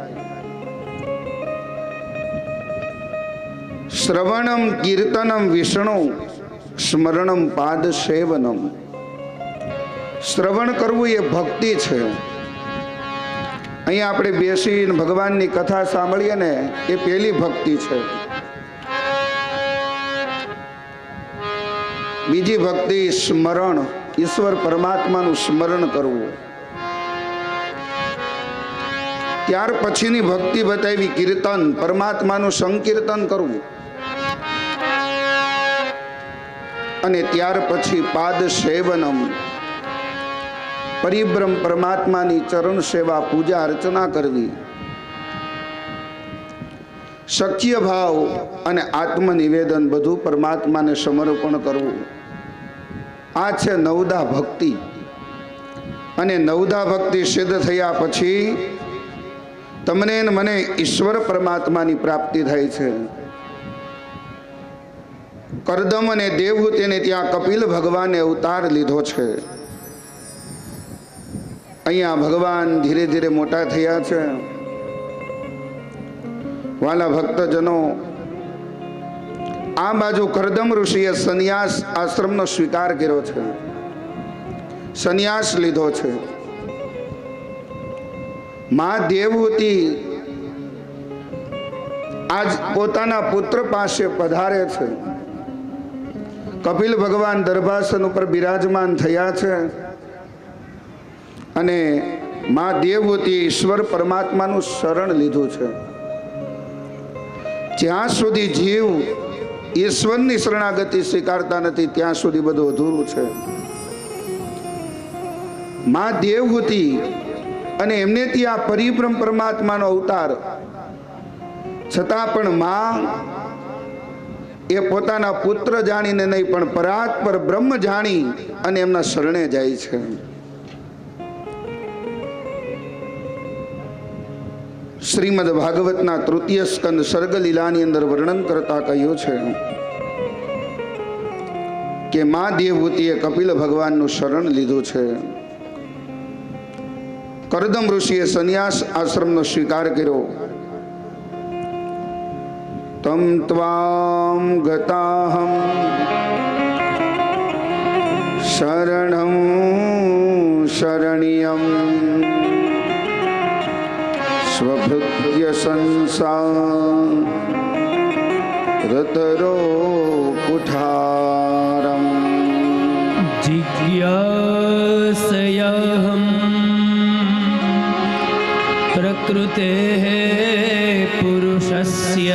Speaker 2: શ્રવણમ કીર્તનમ વિષ્ણુ સ્મરણમ પાદ સેવનમ. શ્રવણ કરવું એ ભક્તિ છે. અહીંયા આપણે બેસીને ભગવાનની કથા સાંભળીએ ને એ પેલી ભક્તિ છે. બીજી ભક્તિ સ્મરણ, ઈશ્વર પરમાત્માનું સ્મરણ કરવું. ત્યાર પછીની ભક્તિ બતાવી કીર્તન, પરમાત્માનું સંકીર્તન કરવું. અને ત્યાર પછી પાદ સેવનમ, પરિબ્રહ્મ પરમાત્માની ચરણ સેવા, પૂજા અર્ચના કરવી. શક્ય ભાવ અને આત્મનિવેદન બધું પરમાત્માને સમર્પણ કરવું. આ છે નવદા ભક્તિ. અને નવદા ભક્તિ સિદ્ધ થયા પછી તમને ને મને ઈશ્વર પરમાત્માની પ્રાપ્તિ થાય છે. કરદમ અને દેવહૂતિને ત્યાં કપિલ ભગવાને અવતાર લીધો છે. અહીંયા ભગવાન ધીરે ધીરે મોટા થયા છે. વાલા ભક્તજનો, આ બાજુ કરદમ ઋષિએ સંન્યાસ આશ્રમનો સ્વીકાર કર્યો છે, સંન્યાસ લીધો છે. મા દેવહૂતિ આજ પોતાના પુત્ર પાસે પધારે છે. કપિલ ભગવાન દરબાસન ઉપર બિરાજમાન થયા છે અને મા દેવહૂતિ ઈશ્વર પરમાત્માનું શરણ લીધું છે. જ્યાં સુધી જીવ ઈશ્વરની શરણાગતિ સ્વીકારતા નથી ત્યાં સુધી બધું અધૂરું છે. મા દેવહૂતિ અને એમને ત્યાં પરિબ્રહ્મ પરમાત્માનો અવતાર, છતાં પણ મા એ પોતાના પુત્ર જાણીને નહીં પણ પરાત્પર બ્રહ્મ જાણી અને એમના શરણે જાય છે. શ્રીમદ ભાગવતના તૃતીય સ્કંદ સર્ગ લીલાની અંદર વર્ણન કરતા કહ્યું છે કે મા દેવહૂતિએ કપિલ ભગવાનનું શરણ લીધું છે. કરદમ ઋષિએ સંન્યાસ આશ્રમનો સ્વીકાર કર્યો. તમ ત્વામ ગતાહમ શરણં શરણ્યમ સ્વભૃત્ય સંસારતરો કુઠારમ.
Speaker 1: जिज्ञासयाहं प्रकृतेः पुरुषस्य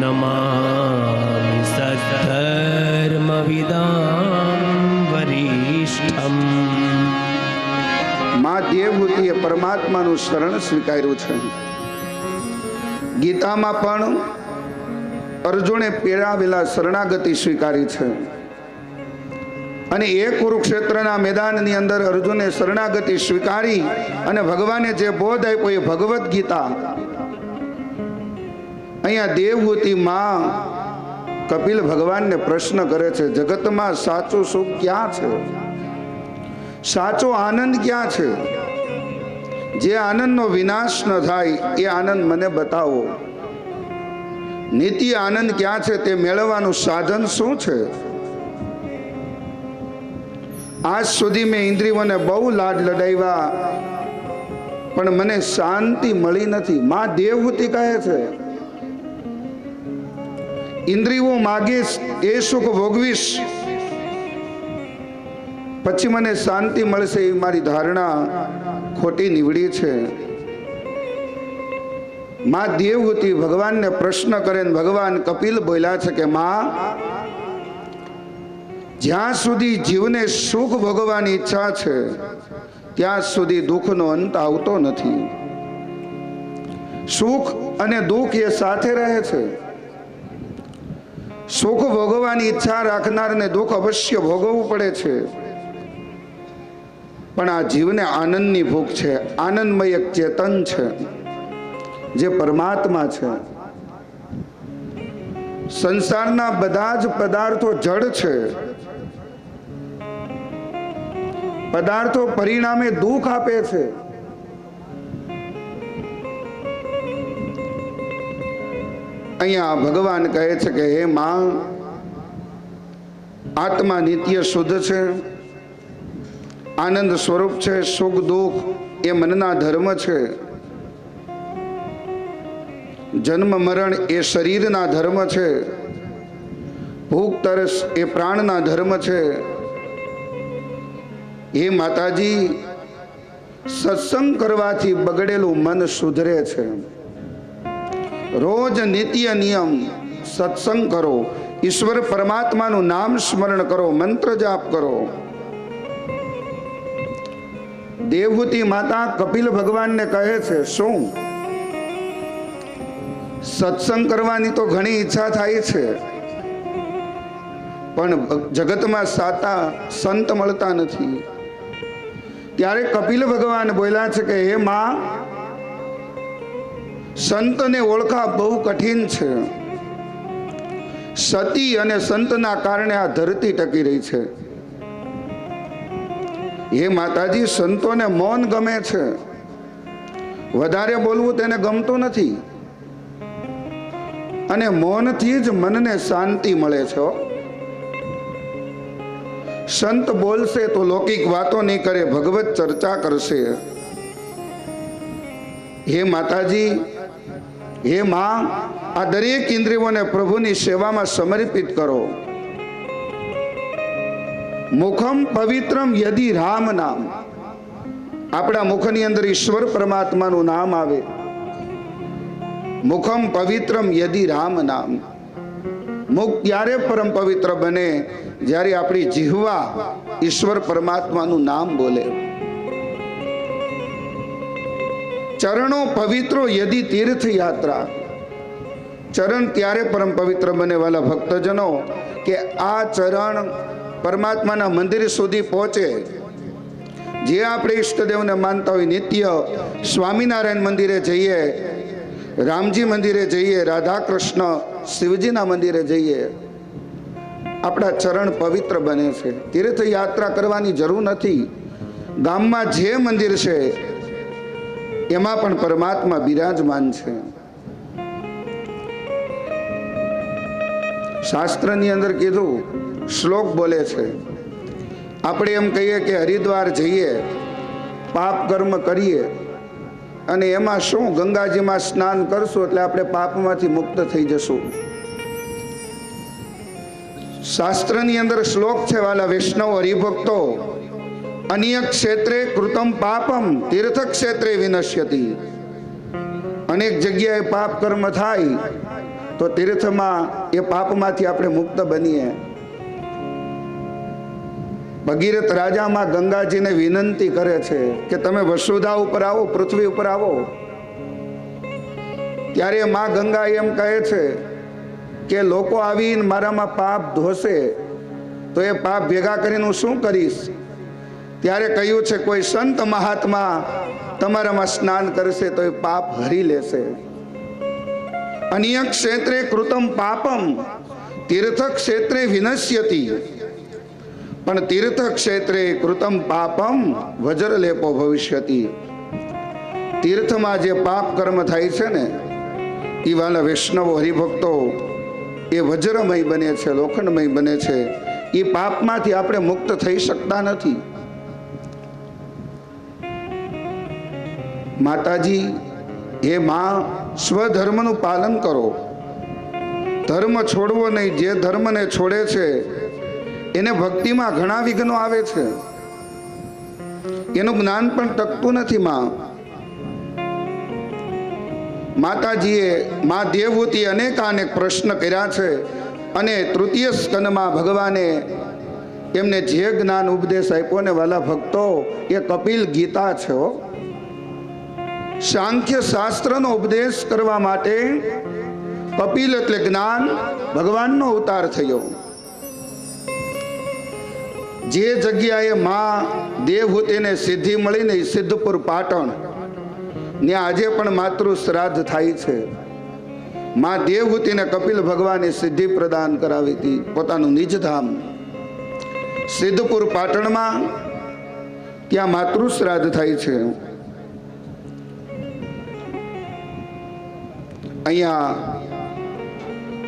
Speaker 1: नमामि सद्धर्मविदां वरिष्ठम्.
Speaker 2: મા દેવહૂતિએ પરમાત્માનું શરણ સ્વીકાર્યું છે. ગીતામાં પણ અર્જુને પેરાવેલા શરણાગતિ સ્વીકારી છે. અને એ કુરુક્ષેત્રના મેદાનની અંદર અર્જુને શરણાગતિ સ્વીકારી અને ભગવાને જે બોધ આપ્યો એ ભગવદ્ ગીતા. અહીંયા દેવહૂતિ માં કપિલ ભગવાનને પ્રશ્ન કરે છે, જગતમાં સાચું સુખ ક્યાં છે? સાચો આનંદ ક્યાં છે? જે આનંદનો વિનાશ ન થાય એ આનંદ મને બતાવો. નિત્ય આનંદ ક્યાં છે? તે મેળવવાનું સાધન શું છે? આજ સુધી મેં ઇન્દ્રિયોને બહુ લાડ લડાવ્યા, પણ મને શાંતિ મળી નથી. માં દેવહૂતિ કહે છે, ઇન્દ્રિયો માગીશ એ સુખ ભોગવીશ, પછી મને શાંતિ મળશે, એ મારી ધારણા ખોટી નીવડી છે. માં દેવહૂતિ ભગવાનને પ્રશ્ન કરે ને ભગવાન કપિલ બોલ્યા છે કે માં, જ્યાં સુધી જીવને સુખ ભોગવવાની ઈચ્છા છે ત્યાં સુધી દુઃખનો અંત આવતો નથી. સુખ અને દુઃખ એ સાથે રહે છે. સુખ ભોગવવાની ઈચ્છા રાખનારને દુઃખ અવશ્ય ભોગવવું પડે છે. પણ આ જીવને આનંદની ભૂખ છે. આનંદમય એક ચેતન છે જે પરમાત્મા છે. સંસારના બધા જ પદાર્થો જડ છે. પદાર્થો પરિણામે દુઃખ આપે છે. અહીંયા ભગવાન કહે છે કે હે માં, આત્મા નિત્ય શુદ્ધ છે, આનંદ સ્વરૂપ છે. સુખ દુઃખ એ મનના ધર્મ છે. જન્મ મરણ એ શરીરના ધર્મ છે. ભૂખ તરસ એ પ્રાણના ધર્મ છે. હે માતાજી, સત્સંગ કરવાથી બગડેલું મન સુધરે છે. રોજ નિત્ય નિયમ સત્સંગ કરો, ઈશ્વર પરમાત્માનું નામ સ્મરણ કરો, મંત્ર જાપ કરો. દેવહૂતિ માતા કપિલ ભગવાનને કહે છે, શું સત્સંગ કરવાની તો ઘણી ઈચ્છા થાય છે, પણ જગતમાં સાતા સંત મળતા નથી. ત્યારે કપિલ ભગવાન બોલ્યા છે કે હે માં, સંતને ઓળખા બહુ કઠિન છે. સતી અને સંતના કારણે આ ધરતી ટકી રહી છે. હે માતાજી, સંતોને મૌન ગમે છે, વધારે બોલવું તેને ગમતું નથી. અને મૌનથી જ મનને શાંતિ મળે છે. સંત બોલશે તો લૌકિક વાતો નહીં કરે, ભગવત ચર્ચા કરશે. હે માતાજી, હે માં, આ દરેક ઇન્દ્રિયોને પ્રભુની સેવામાં સમર્પિત કરો. મુખમ પવિત્રમ યદિ રામ નામ. આપણા મુખની અંદર ઈશ્વર પરમાત્માનું નામ આવે. મુખમ પવિત્રમ યદિ રામ નામ. મુખ ત્યારે પરમ પવિત્ર બને જ્યારે આપણી જીહવા ઈશ્વર પરમાત્માનું નામ બોલે. ચરણો પવિત્રો યદિ તીર્થ યાત્રા. ચરણ ત્યારે પરમ પવિત્ર બને વાલા ભક્તજનો કે આ ચરણ પરમાત્માના મંદિર સુધી પહોંચે. જે આપણે ઈષ્ટદેવને માનતા હોય, નિત્ય સ્વામિનારાયણ મંદિરે જઈએ, રામજી મંદિરે જઈએ, રાધા કૃષ્ણ શિવજીના મંદિરે જઈએ, આપણા ચરણ પવિત્ર બને છે. તીર્થ યાત્રા કરવાની જરૂર નથી. ગામમાં જે મંદિર છે એમાં પણ પરમાત્મા બિરાજમાન છે. શાસ્ત્રની અંદર કીધું, શ્લોક બોલે છે, આપણે એમ કહીએ કે હરિદ્વાર જઈએ, પાપ કર્મ કરીએ અને એમાં શું, ગંગાજીમાં સ્નાન કરશું એટલે આપણે પાપમાંથી મુક્ત થઈ જશું. શાસ્ત્રની અંદર શ્લોક છે વાલા વૈષ્ણવ હરિભક્તો, અન્ય ક્ષેત્રે કૃતમ પાપમ તીર્થ ક્ષેત્રે વિનશ્યતિ. અનેક જગ્યાએ પાપ કર્મ થાય તો તીર્થમાં એ પાપમાંથી આપણે મુક્ત બનીએ. ભગીરથ રાજામાં ગંગાજીને વિનંતી કરે છે કે તમે વસુધા ઉપર આવો, પૃથ્વી ઉપર આવો. ત્યારે માં ગંગા એમ કહે છે કે લોકો આવીને મારામાં પાપ ધોશે તો એ પાપ ભેગા કરીને હું શું કરીશ? ત્યારે કહ્યું છે, કોઈ સંત મહાત્મા તમારામાં સ્નાન કરશે તો એ પાપ હરી લેશે. અન્ય ક્ષેત્રે કૃતમ પાપમ તીર્થ ક્ષેત્રે વિનશ્યતિ. પણ તીર્થ ક્ષેત્રે કૃતમ પાપમ વજ્રલેપો ભવિષ્યતિ. તીર્થમાં જે પાપ કર્મ થાય છે ને, એ વાલા વૈષ્ણવો હરિભક્તો એ વજ્રમય બને છે, લોખંડમય બને છે. એ પાપમાંથી આપણે મુક્ત થઈ શકતા નથી. માતાજી, હે માં, સ્વધર્મનું પાલન કરો, ધર્મ છોડવો નહીં. જે ધર્મને છોડે છે એને ભક્તિમાં ઘણા વિઘ્નો આવે છે, એનું જ્ઞાન પણ ટકતું નથી. માં માતાજીએ મા દેવહૂતિ અનેક પ્રશ્ન કર્યા છે અને તૃતીય સ્કંદમાં ભગવાને એમને જે જ્ઞાન ઉપદેશ આપ્યો ને વાલા ભક્તો, એ કપિલ ગીતા છે. સાંખ્ય શાસ્ત્રનો ઉપદેશ કરવા માટે કપિલ એટલે જ્ઞાન, ભગવાનનો અવતાર થયો. જે જગ્યાએ મા દેવહૂતિને સિદ્ધિ મળી ને, સિદ્ધપુર પાટણ, ત્યાં આજે પણ માતૃ શ્રાદ્ધ થાય છે. મા દેવહૂતિને કપિલ ભગવાને સિદ્ધિ પ્રદાન કરાવી હતી, પોતાનું નિજધામ સિદ્ધપુર પાટણમાં. ત્યાં માતૃ શ્રાદ્ધ થાય છે. અહીંયા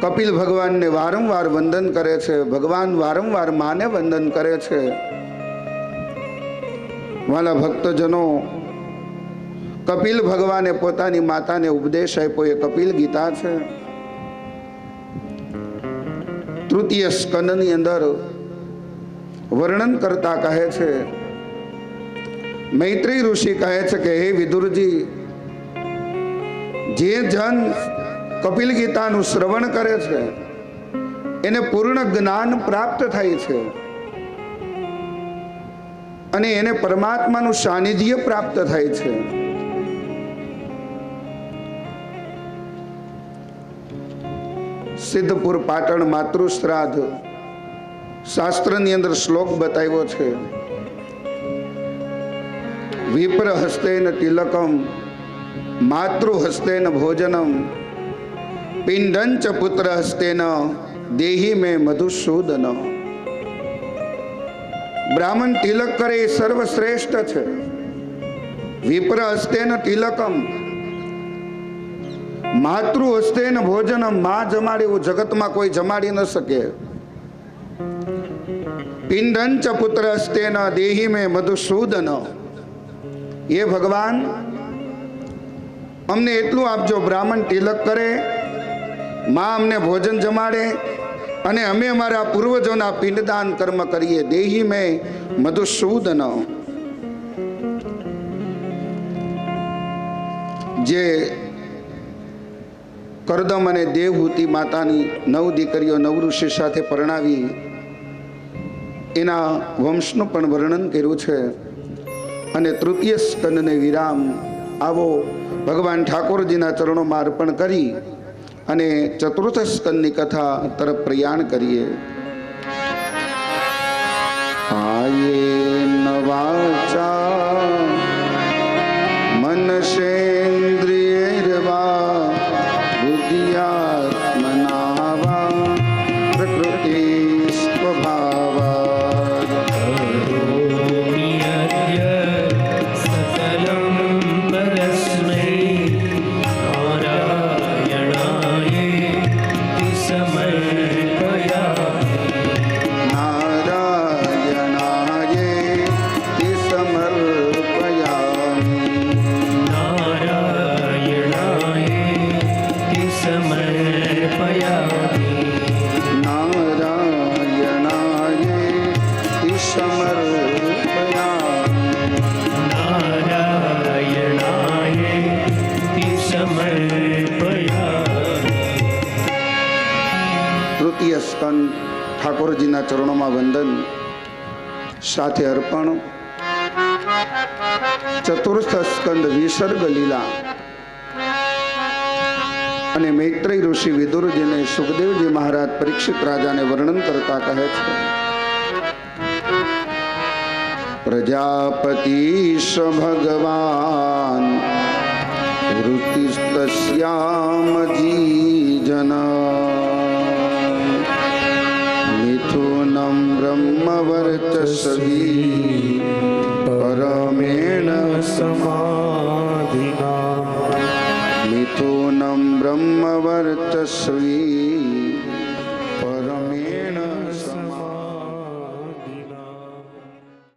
Speaker 2: કપિલ ભગવાનને વારંવાર વંદન કરે છે, ભગવાન વારંવાર માને વંદન કરે છે. વાલા ભક્તજનો, કપિલ ભગવાને પોતાની માતાને ઉપદેશ આપ્યો, એ કપિલ ગીતા છે. તૃતીય સ્કંદની અંદર વર્ણન કરતા કહે છે, મૈત્રી ઋષિ કહે છે કે હે વિદુરજી, જે જન કપિલ ગીતાનું શ્રવણ કરે છે એને પૂર્ણ જ્ઞાન પ્રાપ્ત થાય છે અને એને પરમાત્માનું સાનિધ્ય પ્રાપ્ત થાય છે. સિદ્ધપુર પાટણ માતૃ શ્રાદ્ધ શાસ્ત્રની અંદર શ્લોક બતાવ્યો છે, વિપ્ર હસ્તેન તિલકમ માતૃ હસ્તેન ભોજનમ પિંડંચ પુત્ર હસ્તેન દેહી મેં મધુસૂદન. બ્રાહ્મણ તિલક કરે એ સર્વશ્રેષ્ઠ છે. વિપ્ર હસ્તેન તિલકમ, માતૃ હસ્તેન ભોજનમ, માં જમાડે એવું જગતમાં કોઈ જમાડી ન શકે. પિંડંચ પુત્ર હસ્તેન દેહી મેં મધુસૂદન. એ ભગવાન અમને એટલું આપજો, બ્રાહ્મણ તિલક કરે, માં અમને ભોજન જમાડે અને અમે અમારા પૂર્વજોના પિંડદાન કર્મ કરીએ. દેહી મેં મધુસૂદન. જે કરદમ અને દેવહૂતિ માતાની 9 દીકરીઓ 9 ઋષિ સાથે પરણાવી, એના વંશનું પણ વર્ણન કર્યું છે. અને તૃતીય સ્કંદને વિરામ આવો ભગવાન ઠાકોરજીના ચરણોમાં અર્પણ કરી અને ચતુર્થ સ્કંદની કથા તરફ પ્રયાણ કરીએ. આયેન વાચા મનસેન્દ્રિયૈર્વા બુદ્ધ્યાત્મના વા પ્રકૃતિ સ્વભાવા તૃતીય સ્કંદ ઠાકોરજીના ચરણોમાં વંદન સાથે અર્પણ. ચતુર્થ સ્કંદ વિસર્ગ લીલા અને મૈત્રેય ઋષિ વિદુરજીને સુખદેવજી મહારાજ પરીક્ષિત રાજાને વર્ણન કરતા કહે છે, પ્રજાપતિ ભગવાન વૃત્તિસ્તસ્યામજી જન મિથુનમ બ્રહ્મવર્ચસવી પરમેણ સમાધિના મિથુનમ બ્રહ્મવર્ચસ્વી